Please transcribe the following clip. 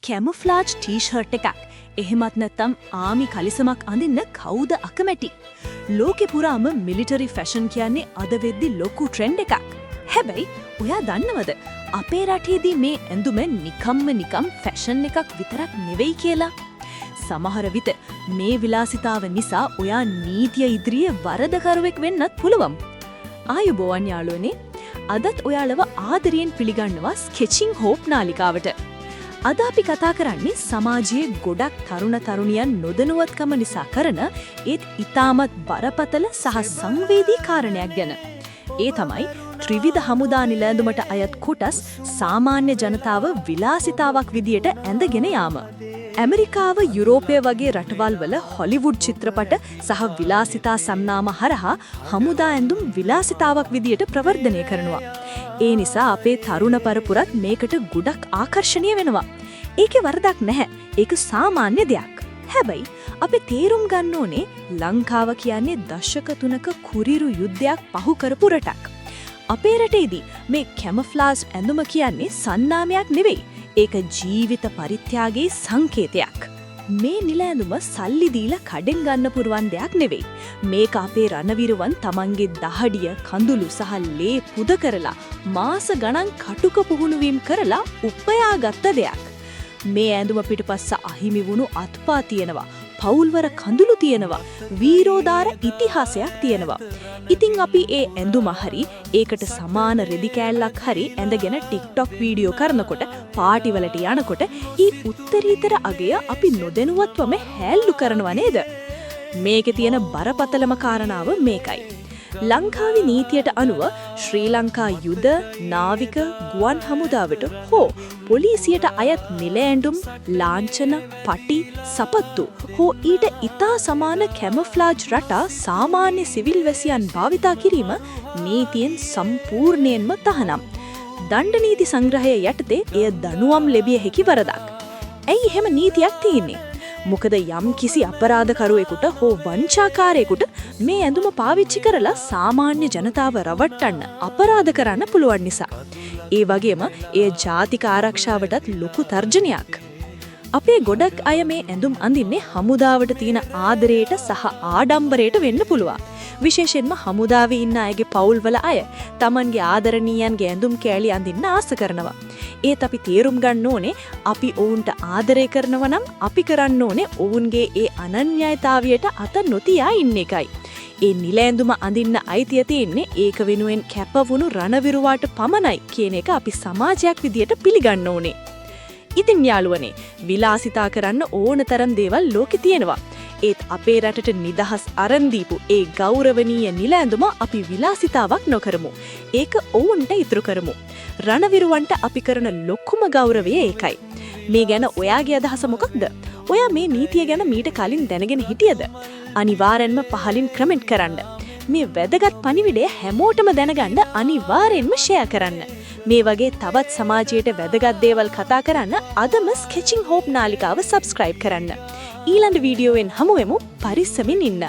කැමොෆ්ලාජ් T-shirt එකක් එහෙමත් නැත්නම් ආමි කලිසමක් අඳින්න කවුද අකමැති? ලෝකෙ පුරාම මිලිටරි ෆැෂන් කියන්නේ අද වෙද්දි ලොකු ට්‍රෙන්ඩ් එකක්. හැබැයි ඔයා දන්නවද අපේ රටේදී මේ ඇඳුම නිකම් ෆැෂන් එකක් විතරක් නෙවෙයි කියලා? සමහර විට මේ විලාසිතාව නිසා ඔයා නීතිය ඉදිරියේ වරදකරුවෙක් වෙන්නත් පුළුවන්. ආයුබෝවන් යාළුවනේ. අදත් ඔයාලව ආදරයෙන් පිළිගන්නවා ස්කෙචින් හෝප් නාලිකාවට. අද අපි කතා කරන්නේ සමාජයේ ගොඩක් තරුණියන් නොදැනුවත්කම නිසා කරන ඒත් ඉතාමත් බරපතල සහ සංවේදී කාරණයක් ගැන. ඒ තමයි ත්‍රිවිධ හමුදා නිලැඳුමට අයත් කොටස් සාමාන්‍ය ජනතාව විලාසිතාවක් විදියට ඇඳගෙන යාම. ඇමරිකාව යුරෝපය වගේ රටවල් වල හොලිවුඩ් චිත්‍රපට සහ විලාසිතා සම්නාම හරහා හමුදා ඇඳුම් විලාසිතාවක් විදියට ප්‍රවර්ධනය කරනවා. ඒ නිසා අපේ තරුණ පරපුරත් මේකට ගොඩක් ආකර්ෂණීය වෙනවා. ඒකේ වරදක් නැහැ. ඒක සාමාන්‍ය දෙයක්. හැබැයි අපි තේරුම් ගන්න ඕනේ ලංකාව කියන්නේ දශක 3ක කුරිරු යුද්ධයක් පහු කරපු රටක්. අපේ රටේදී මේ කැමොෆ්ලාජ් ඇඳුම කියන්නේ සන්නාමයක් නෙවෙයි. ඒක ජීවිත පරිත්‍යාගයේ සංකේතයක්. මේ නිල ඇඳුම සල්ලි දීලා කඩෙන් ගන්න පුරුවන් දෙයක් නෙවෙයි. මේක අපේ රණවිරුවන් තමන්ගේ දහඩිය, කඳුළු සහ ලේ පුද කරලා මාස ගණන් කටුක පුහුණුවීම් කරලා උපයාගත්ත දෙයක්. මේ ඇඳුම පිටපස්ස අහිමි වුණු අත්පා තියෙනවා. පවුල්වර කඳුළු තියෙනවා. වීරෝදාර ඉතිහාසයක් තියෙනවා. ඉතින් අපි ඒ ඇඳුම හරි ඒකට සමාන රෙදි කෑල්ලක් හරි ඇඳගෙන ටික්ටොක් වීඩියෝ කරනකොට පාටි වලට යනකොට ඊ උත්තරීතර අගය අපි නොදැනුවත්වම හැල්ලු කරනවා නේද? මේකේ තියෙන බරපතලම කාරණාව මේකයි. ලංකාවේ නීතියට අනුව ශ්‍රී ලංකා යුද, නාවික, ගුවන් හමුදාවට හෝ පොලිසියට අයත් නිල ඇඳුම්, ලාංඡන, පටි, සපත්තු හෝ ඊට ඉතා සමාන කැමොෆ්ලාජ් රටා සාමාන්‍ය සිවිල් වැසියන් භාවිතා කිරීම නීතියෙන් සම්පූර්ණයෙන්ම තහනම්. දණ්ඩ නීති සංග්‍රහය යටතේ එය දඬුවම් ලැබිය හැකි වරදක්. ඇයි එහෙම නීතියක් තියෙන්නේ? මොකද යම් කිසි අපරාධකරුවෙකුට හෝ වංචාකාරයෙකුට මේ ඇඳුම පාවිච්චි කරලා සාමාන්‍ය ජනතාව රවට්ටන්න, අපරාධ කරන්න පුළුවන් නිසා. ඒ වගේම එය ජාතික ආරක්ෂාවටත් ලොකු තර්ජනයක්. අපේ ගොඩක් අය මේ ඇඳුම් අඳින්නේ හමුදාවට තියෙන ආදරයට සහ ආඩම්බරයට වෙන්න පුළුවන්. විශේෂයෙන්ම හමුදාවේ ඉන්න අයගේ පවුල්වල අය තමන්ගේ ආදරණීයන්ගේ ඇඳුම් කෑලි අඳින්න ආස කරනවා. ඒත් අපි තේරුම් ගන්න ඕනේ අපි ඔවුන්ට ආදරය කරනවා නම් අපි කරන්න ඕනේ ඔවුන්ගේ ඒ අනන්‍යතාවයට අත නොතියා ඉන්න එකයි. ඒ නිල ඇඳුම අඳින්න අයිතිය තියෙන්නේ ඒක වෙනුවෙන් කැපවුණු රණවිරුවාට පමණයි කියන එක අපි සමාජයක් විදියට පිළිගන්න ඕනේ. ඉතින් යාළුවනේ, විලාසිතා කරන්න ඕන තරම් දේවල් ලෝකේ තියෙනවා. ඒත් අපේ රටට නිදහස් අරන් දීපු ඒ ගෞරවනීය නිල ඇඳුම අපි විලාසිතාවක් නොකරමු. ඒක ඔවුන්ට ඉතුරු කරමු. රණවිරුවන්ට අපි කරන ලොකුම ගෞරවය ඒකයි. මේ ගැන ඔයාගේ අදහස මොකක්ද? ඔයා මේ නීතිය ගැන මීට කලින් දැනගෙන හිටියද? අනිවාර්යෙන්ම පහලින් කමෙන්ට් කරන්න. මේ වැදගත් පණිවිඩය හැමෝටම දැනගන්න අනිවාර්යෙන්ම ෂෙයා කරන්න. මේ වගේ තවත් සමාජයට වැදගත් දේවල් කතා කරන්න අදම ස්කෙචින් හෝප් නාලිකාව සබ්ස්ක්‍රයිබ් කරන්න. ඊළඟ වීඩියෝවෙන් හමු වෙමු. පරිස්සමින් ඉන්න.